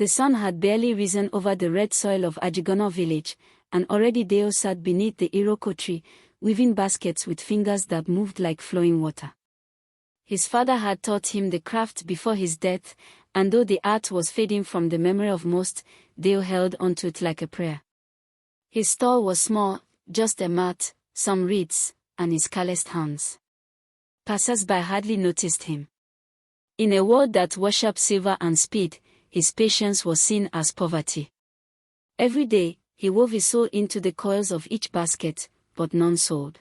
The sun had barely risen over the red soil of Ajegunle village, and already Dayo sat beneath the iroko tree, weaving baskets with fingers that moved like flowing water. His father had taught him the craft before his death, and though the art was fading from the memory of most, Dayo held onto it like a prayer. His stall was small, just a mat, some reeds, and his calloused hands. Passers-by hardly noticed him. In a world that worshipped silver and speed, his patience was seen as poverty. Every day, he wove his soul into the coils of each basket, but none sold.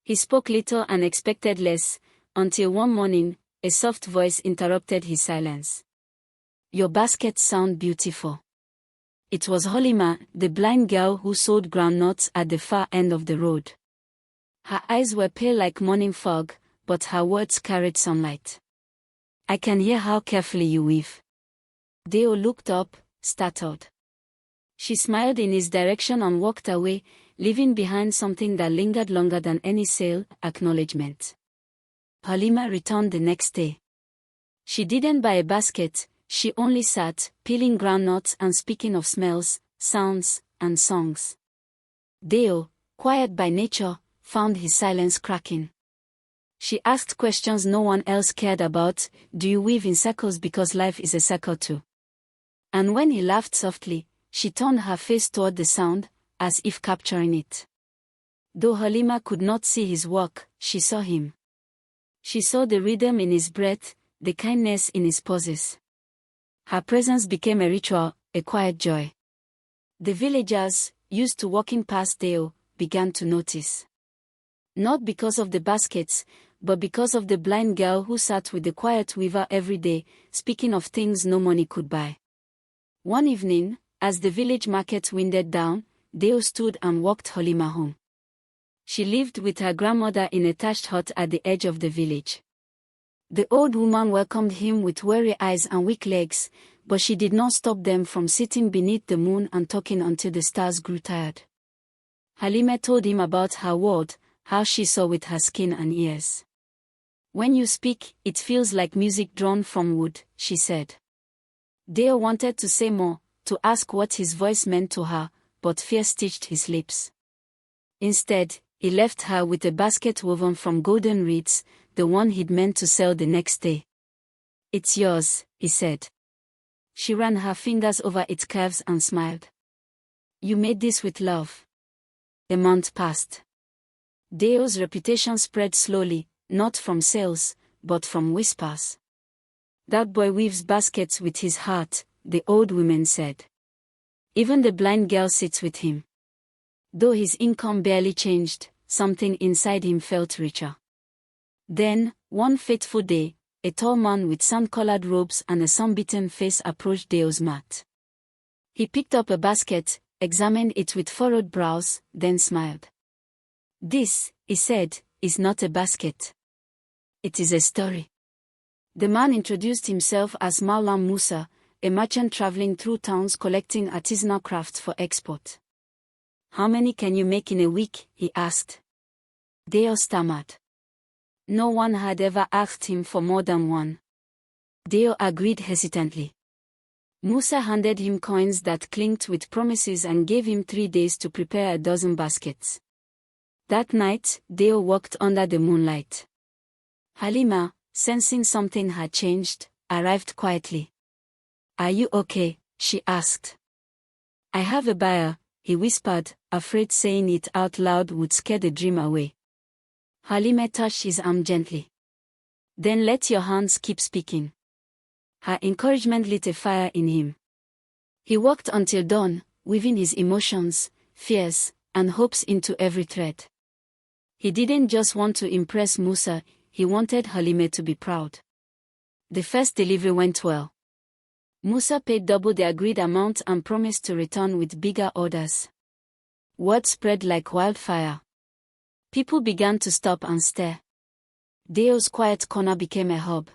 He spoke little and expected less, until one morning, a soft voice interrupted his silence. "Your baskets sound beautiful." It was Halima, the blind girl who sold groundnuts at the far end of the road. Her eyes were pale like morning fog, but her words carried sunlight. "I can hear how carefully you weave." Dayo looked up, startled. She smiled in his direction and walked away, leaving behind something that lingered longer than any sale, acknowledgement. Halima returned the next day. She didn't buy a basket, she only sat, peeling groundnuts and speaking of smells, sounds, and songs. Dayo, quiet by nature, found his silence cracking. She asked questions no one else cared about. "Do you weave in circles because life is a circle too?" And when he laughed softly, she turned her face toward the sound, as if capturing it. Though Halima could not see his work, she saw him. She saw the rhythm in his breath, the kindness in his pauses. Her presence became a ritual, a quiet joy. The villagers, used to walking past Dayo, began to notice. Not because of the baskets, but because of the blind girl who sat with the quiet weaver every day, speaking of things no money could buy. One evening, as the village market winded down, Dayo stood and walked Halima home. She lived with her grandmother in a thatched hut at the edge of the village. The old woman welcomed him with weary eyes and weak legs, but she did not stop them from sitting beneath the moon and talking until the stars grew tired. Halima told him about her world, how she saw with her skin and ears. "When you speak, it feels like music drawn from wood," she said. Dayo wanted to say more, to ask what his voice meant to her, but fear stitched his lips. Instead, he left her with a basket woven from golden reeds, the one he'd meant to sell the next day. "It's yours," he said. She ran her fingers over its curves and smiled. "You made this with love." A month passed. Dayo's reputation spread slowly, not from sales, but from whispers. "That boy weaves baskets with his heart," the old women said. "Even the blind girl sits with him." Though his income barely changed, something inside him felt richer. Then, one fateful day, a tall man with sand-colored robes and a sun-beaten face approached Dayo's mat. He picked up a basket, examined it with furrowed brows, then smiled. "This," he said, "is not a basket. It is a story." The man introduced himself as Maulana Musa, a merchant traveling through towns collecting artisanal crafts for export. "How many can you make in a week?" he asked. Dayo stammered. No one had ever asked him for more than one. Dayo agreed hesitantly. Musa handed him coins that clinked with promises and gave him 3 days to prepare a dozen baskets. That night, Dayo walked under the moonlight. Halima, sensing something had changed, arrived quietly. "Are you okay?" she asked. "I have a buyer," he whispered, afraid saying it out loud would scare the dream away. Halima touched his arm gently. "Then let your hands keep speaking." Her encouragement lit a fire in him. He walked until dawn, weaving his emotions, fears, and hopes into every thread. He didn't just want to impress Musa, he wanted Halima to be proud. The first delivery went well. Musa paid double the agreed amount and promised to return with bigger orders. Word spread like wildfire. People began to stop and stare. Dayo's quiet corner became a hub.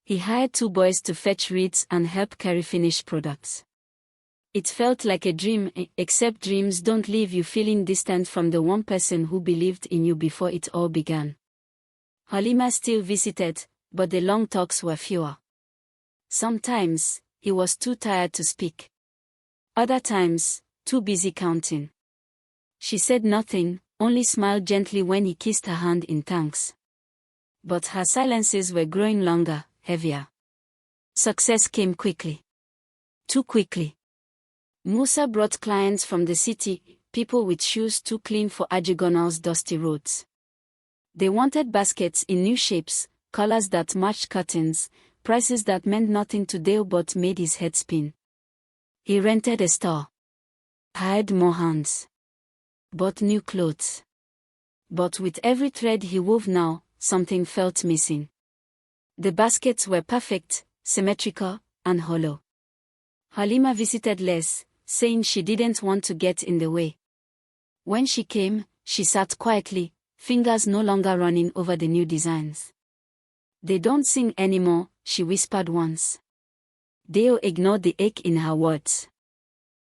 He hired 2 boys to fetch reeds and help carry finished products. It felt like a dream, except dreams don't leave you feeling distant from the one person who believed in you before it all began. Halima still visited, but the long talks were fewer. Sometimes, he was too tired to speak. Other times, too busy counting. She said nothing, only smiled gently when he kissed her hand in thanks. But her silences were growing longer, heavier. Success came quickly. Too quickly. Musa brought clients from the city, people with shoes too clean for Ajegunle's dusty roads. They wanted baskets in new shapes, colors that matched curtains, prices that meant nothing to Dayo but made his head spin. He rented a store. Hired more hands. Bought new clothes. But with every thread he wove now, something felt missing. The baskets were perfect, symmetrical, and hollow. Halima visited less, saying she didn't want to get in the way. When she came, she sat quietly, fingers no longer running over the new designs. "They don't sing anymore," she whispered once. Dayo ignored the ache in her words.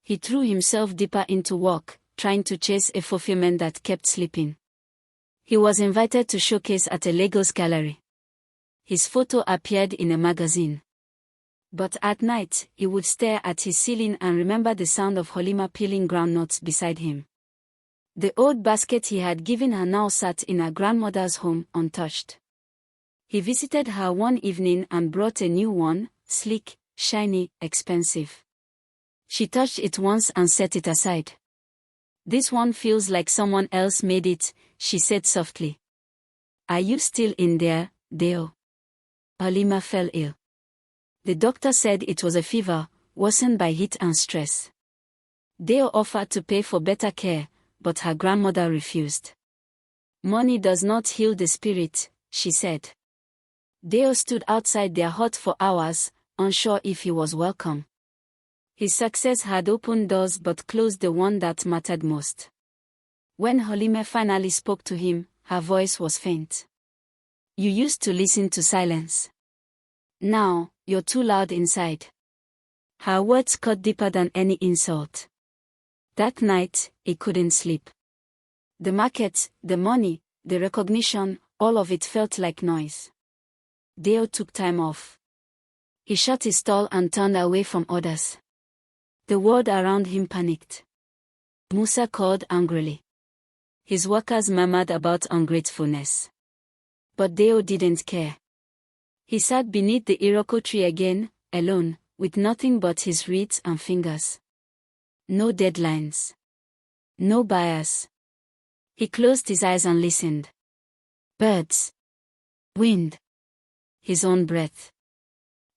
He threw himself deeper into work, trying to chase a fulfillment that kept slipping. He was invited to showcase at a Lagos gallery. His photo appeared in a magazine. But at night, he would stare at his ceiling and remember the sound of Halima peeling groundnuts beside him. The old basket he had given her now sat in her grandmother's home, untouched. He visited her one evening and brought a new one, sleek, shiny, expensive. She touched it once and set it aside. "This one feels like someone else made it," she said softly. "Are you still in there, Dayo?" Halima fell ill. The doctor said it was a fever, worsened by heat and stress. Dayo offered to pay for better care, but her grandmother refused. "Money does not heal the spirit," she said. Dayo stood outside their hut for hours, unsure if he was welcome. His success had opened doors but closed the one that mattered most. When Halima finally spoke to him, her voice was faint. "You used to listen to silence. Now, you're too loud inside." Her words cut deeper than any insult. That night, he couldn't sleep. The market, the money, the recognition, all of it felt like noise. Dayo took time off. He shut his stall and turned away from others. The world around him panicked. Musa called angrily. His workers murmured about ungratefulness. But Dayo didn't care. He sat beneath the Iroko tree again, alone, with nothing but his reeds and fingers. No deadlines. No buyers. He closed his eyes and listened. Birds. Wind. His own breath.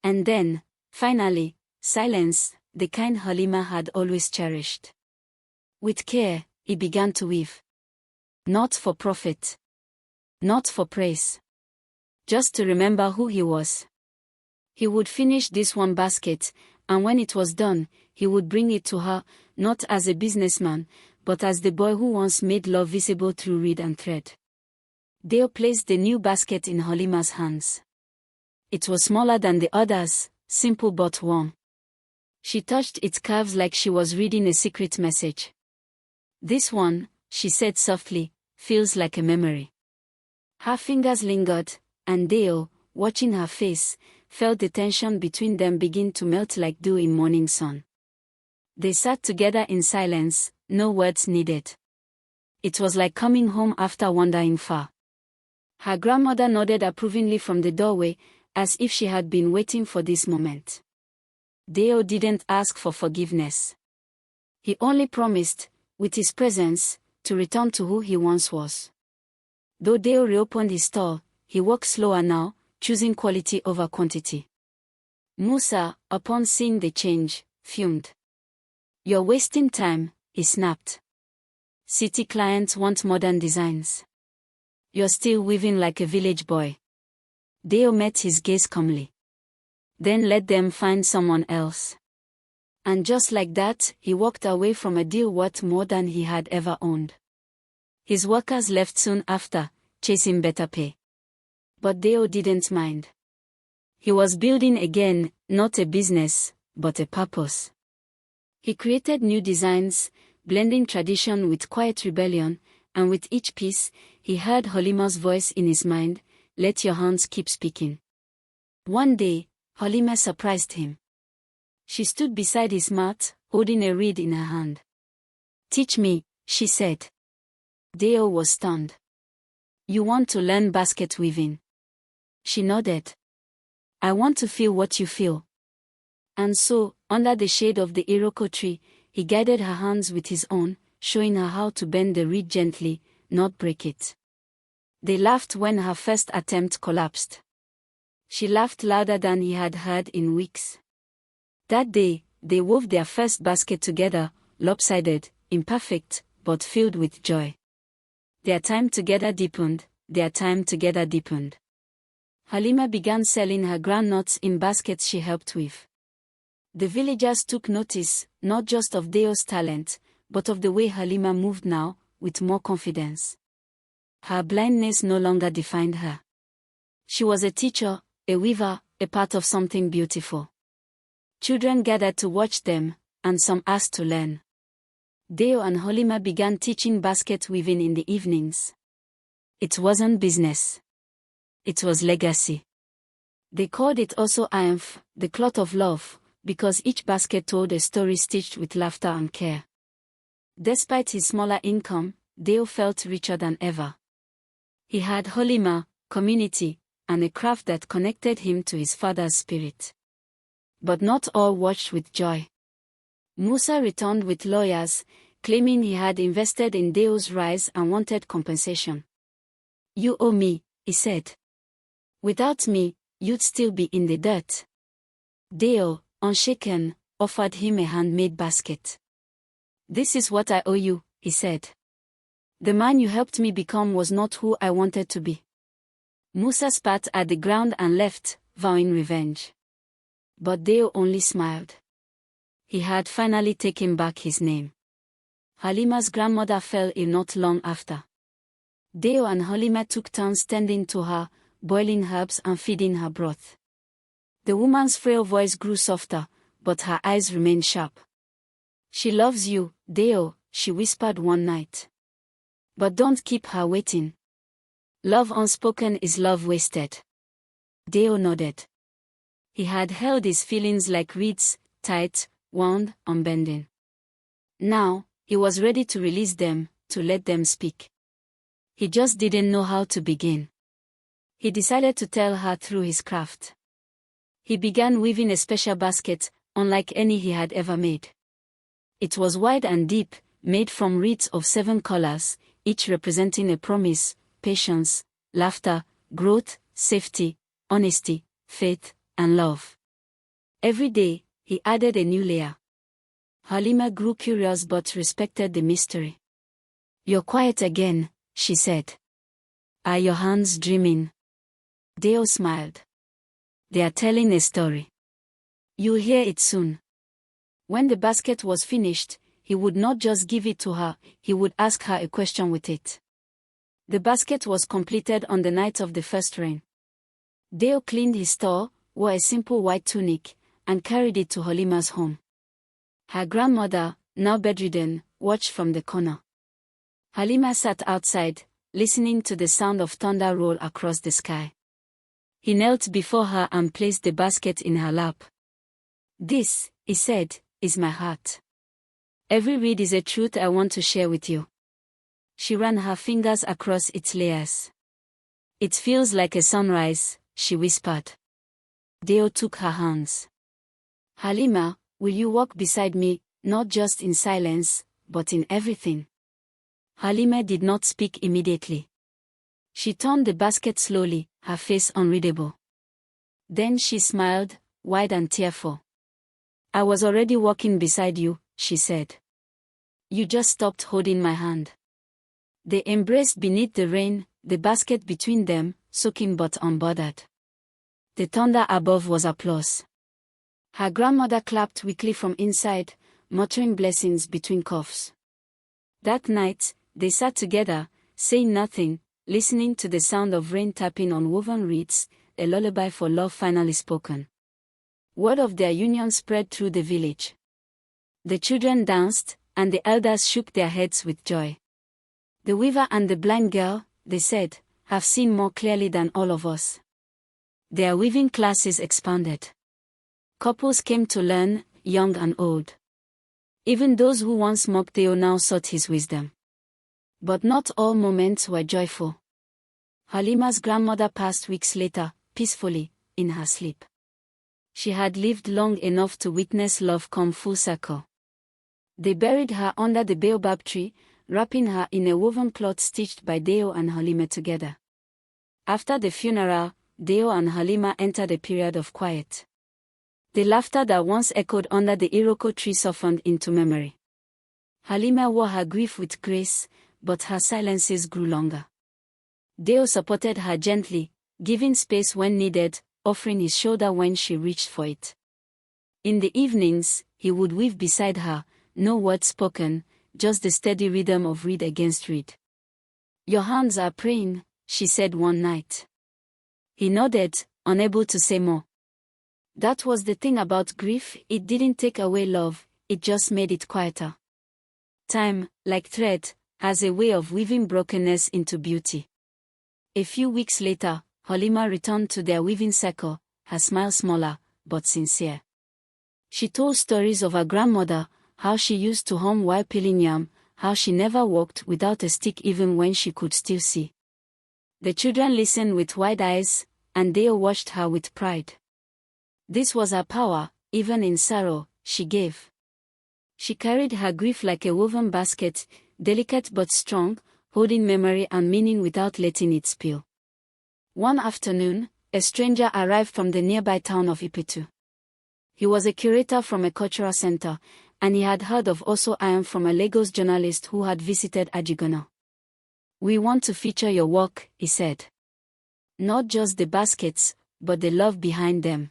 And then, finally, silence, the kind Halima had always cherished. With care, he began to weave. Not for profit. Not for praise. Just to remember who he was. He would finish this one basket, and when it was done, he would bring it to her, not as a businessman, but as the boy who once made love visible through reed and thread. Dayo placed the new basket in Halima's hands. It was smaller than the others, simple but warm. She touched its curves like she was reading a secret message. "This one," she said softly, "feels like a memory." Her fingers lingered, and Dayo, watching her face, felt the tension between them begin to melt like dew in morning sun. They sat together in silence, no words needed. It was like coming home after wandering far. Her grandmother nodded approvingly from the doorway, as if she had been waiting for this moment. Dayo didn't ask for forgiveness. He only promised, with his presence, to return to who he once was. Though Dayo reopened his stall, he walked slower now, choosing quality over quantity. Musa, upon seeing the change, fumed. "You're wasting time," he snapped. "City clients want modern designs. You're still weaving like a village boy." Dayo met his gaze calmly. "Then let them find someone else." And just like that, he walked away from a deal worth more than he had ever owned. His workers left soon after, chasing better pay. But Dayo didn't mind. He was building again, not a business, but a purpose. He created new designs, blending tradition with quiet rebellion, and with each piece, he heard Halima's voice in his mind, "Let your hands keep speaking." One day, Halima surprised him. She stood beside his mat, holding a reed in her hand. "Teach me," she said. Dayo was stunned. "You want to learn basket weaving?" She nodded. "I want to feel what you feel." And so, under the shade of the iroko tree, he guided her hands with his own, showing her how to bend the reed gently, not break it. They laughed when her first attempt collapsed. She laughed louder than he had heard in weeks. That day, they wove their first basket together, lopsided, imperfect, but filled with joy. Their time together deepened, their time together deepened. Halima began selling her groundnuts in baskets she helped weave. The villagers took notice, not just of Dayo's talent, but of the way Halima moved now, with more confidence. Her blindness no longer defined her. She was a teacher, a weaver, a part of something beautiful. Children gathered to watch them, and some asked to learn. Dayo and Halima began teaching basket weaving in the evenings. It wasn't business. It was legacy. They called it also Ayamf, the cloth of love, because each basket told a story stitched with laughter and care. Despite his smaller income, Dayo felt richer than ever. He had Halima, community, and a craft that connected him to his father's spirit. But not all watched with joy. Musa returned with lawyers, claiming he had invested in Dayo's rise and wanted compensation. "You owe me," he said. "Without me, you'd still be in the dirt." Dayo, unshaken, offered him a handmade basket. "This is what I owe you," he said. "The man you helped me become was not who I wanted to be." Musa spat at the ground and left, vowing revenge. But Dayo only smiled. He had finally taken back his name. Halima's grandmother fell ill not long after. Dayo and Halima took turns tending to her, boiling herbs and feeding her broth. The woman's frail voice grew softer, but her eyes remained sharp. "She loves you, Dayo," she whispered one night. "But don't keep her waiting. Love unspoken is love wasted." Dayo nodded. He had held his feelings like reeds, tight, wound, unbending. Now, he was ready to release them, to let them speak. He just didn't know how to begin. He decided to tell her through his craft. He began weaving a special basket, unlike any he had ever made. It was wide and deep, made from reeds of 7 colors, each representing a promise, patience, laughter, growth, safety, honesty, faith, and love. Every day, he added a new layer. Halima grew curious but respected the mystery. "You're quiet again," she said. "Are your hands dreaming?" Dayo smiled. "They are telling a story. You'll hear it soon." When the basket was finished, he would not just give it to her, he would ask her a question with it. The basket was completed on the night of the first rain. Dayo cleaned his store, wore a simple white tunic, and carried it to Halima's home. Her grandmother, now bedridden, watched from the corner. Halima sat outside, listening to the sound of thunder roll across the sky. He knelt before her and placed the basket in her lap. "This," he said, "is my heart. Every reed is a truth I want to share with you." She ran her fingers across its layers. "It feels like a sunrise," she whispered. Dayo took her hands. "Halima, will you walk beside me, not just in silence, but in everything?" Halima did not speak immediately. She turned the basket slowly, her face unreadable. Then she smiled, wide and tearful. "I was already walking beside you," she said. "You just stopped holding my hand." They embraced beneath the rain, the basket between them, soaking but unbothered. The thunder above was applause. Her grandmother clapped weakly from inside, muttering blessings between coughs. That night, they sat together, saying nothing, listening to the sound of rain tapping on woven reeds, a lullaby for love finally spoken. Word of their union spread through the village. The children danced, and the elders shook their heads with joy. "The weaver and the blind girl," they said, "have seen more clearly than all of us." Their weaving classes expanded. Couples came to learn, young and old. Even those who once mocked Dayo now sought his wisdom. But not all moments were joyful. Halima's grandmother passed weeks later, peacefully, in her sleep. She had lived long enough to witness love come full circle. They buried her under the baobab tree, wrapping her in a woven cloth stitched by Dayo and Halima together. After the funeral, Dayo and Halima entered a period of quiet. The laughter that once echoed under the iroko tree softened into memory. Halima wore her grief with grace, but her silences grew longer. Dayo supported her gently, giving space when needed, offering his shoulder when she reached for it. In the evenings, he would weave beside her, no words spoken, just the steady rhythm of reed against reed. "Your hands are praying," she said one night. He nodded, unable to say more. That was the thing about grief, it didn't take away love, it just made it quieter. Time, like thread, has a way of weaving brokenness into beauty. A few weeks later, Halima returned to their weaving circle, her smile smaller, but sincere. She told stories of her grandmother, how she used to hum while peeling yam, how she never walked without a stick even when she could still see. The children listened with wide eyes, and they watched her with pride. This was her power, even in sorrow, she gave. She carried her grief like a woven basket, delicate but strong, holding memory and meaning without letting it spill. One afternoon, a stranger arrived from the nearby town of Ipetu. He was a curator from a cultural center, and he had heard of Oso Iron from a Lagos journalist who had visited Ajegunle. "We want to feature your work," he said. "Not just the baskets, but the love behind them."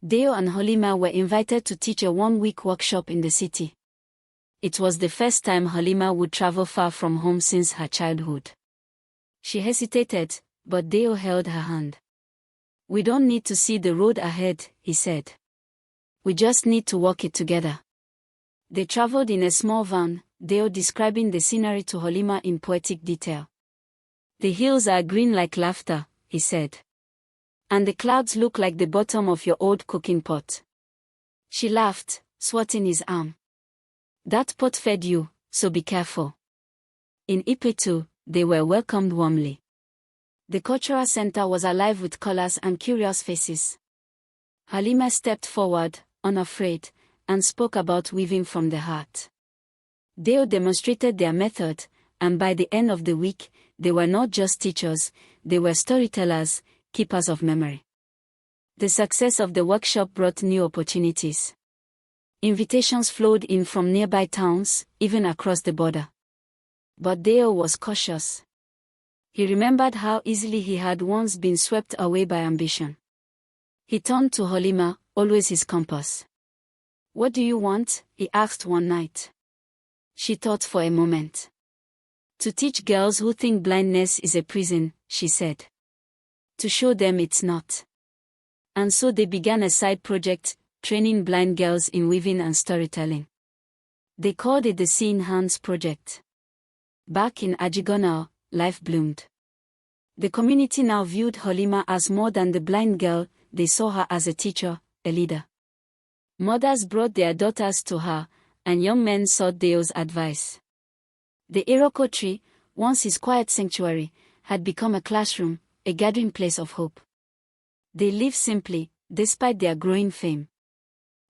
Dayo and Halima were invited to teach a one-week workshop in the city. It was the first time Halima would travel far from home since her childhood. She hesitated, but Dayo held her hand. "We don't need to see the road ahead," he said. "We just need to walk it together." They traveled in a small van, Dayo describing the scenery to Halima in poetic detail. "The hills are green like laughter," he said. "And the clouds look like the bottom of your old cooking pot." She laughed, swatting his arm. "That pot fed you, so be careful." In Ipetu, they were welcomed warmly. The cultural center was alive with colors and curious faces. Halima stepped forward, unafraid, and spoke about weaving from the heart. Dayo demonstrated their method, and by the end of the week, they were not just teachers, they were storytellers, keepers of memory. The success of the workshop brought new opportunities. Invitations flowed in from nearby towns, even across the border. But Dayo was cautious. He remembered how easily he had once been swept away by ambition. He turned to Halima, always his compass. "What do you want?" he asked one night. She thought for a moment. "To teach girls who think blindness is a prison," she said. "To show them it's not." And so they began a side project, training blind girls in weaving and storytelling. They called it the Seeing Hands Project. Back in Ajegunle, life bloomed. The community now viewed Halima as more than the blind girl, they saw her as a teacher, a leader. Mothers brought their daughters to her, and young men sought Dayo's advice. The Iroko tree, once his quiet sanctuary, had become a classroom, a gathering place of hope. They lived simply, despite their growing fame.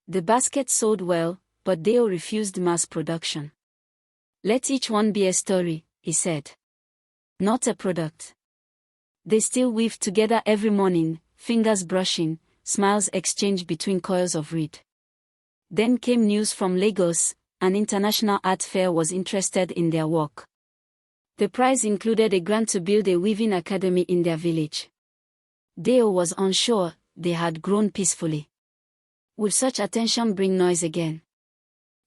The basket sold well, but Dayo refused mass production. "Let each one be a story," he said. "Not a product." They still weaved together every morning, fingers brushing, smiles exchanged between coils of reed. Then came news from Lagos, an international art fair was interested in their work. The prize included a grant to build a weaving academy in their village. Dayo was unsure, they had grown peacefully. Would such attention bring noise again?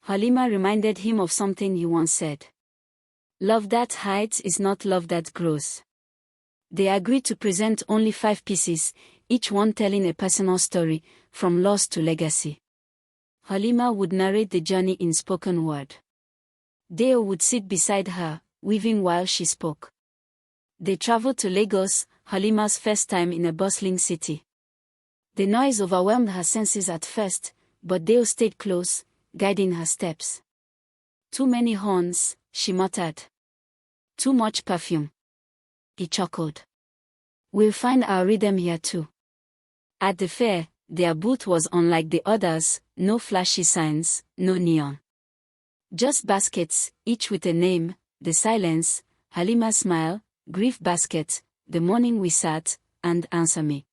Halima reminded him of something he once said. "Love that hides is not love that grows." They agreed to present only 5 pieces, each one telling a personal story, from loss to legacy. Halima would narrate the journey in spoken word. Dayo would sit beside her, weaving while she spoke. They traveled to Lagos, Halima's first time in a bustling city. The noise overwhelmed her senses at first, but Dayo stayed close, guiding her steps. Too many horns, she muttered. Too much perfume. He chuckled. We'll find our rhythm here too. At the fair, their booth was unlike the others, no flashy signs, no neon. Just baskets, each with a name, the silence, Halima's smile, grief basket, the morning we sat, and answer me.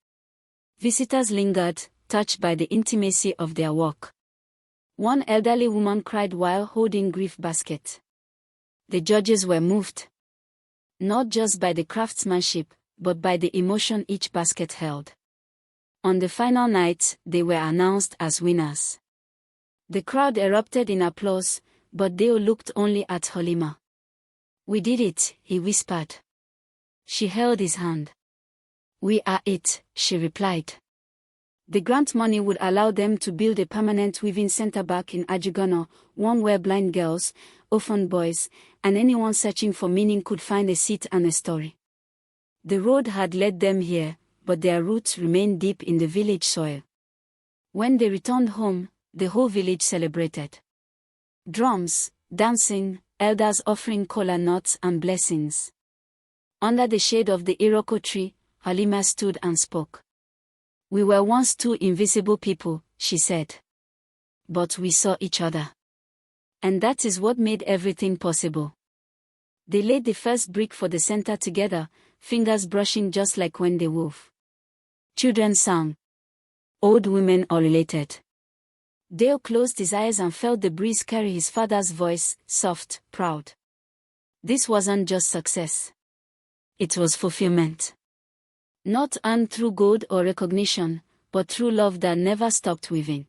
Visitors lingered, touched by the intimacy of their walk. One elderly woman cried while holding grief basket. The judges were moved. Not just by the craftsmanship, but by the emotion each basket held. On the final night, they were announced as winners. The crowd erupted in applause, but Dayo looked only at Halima. We did it, he whispered. She held his hand. We are it, she replied. The grant money would allow them to build a permanent weaving center back in Ajegunle, one where blind girls, orphan boys, and anyone searching for meaning could find a seat and a story. The road had led them here, but their roots remained deep in the village soil. When they returned home, the whole village celebrated. Drums, dancing, elders offering kola nuts and blessings. Under the shade of the iroko tree, Halima stood and spoke. We were once two invisible people, she said. But we saw each other. And that is what made everything possible. They laid the first brick for the center together, fingers brushing just like when they wove. Children sang. Old women all related. Dayo closed his eyes and felt the breeze carry his father's voice, soft, proud. This wasn't just success. It was fulfillment. Not earned through gold or recognition, but through love that never stopped weaving.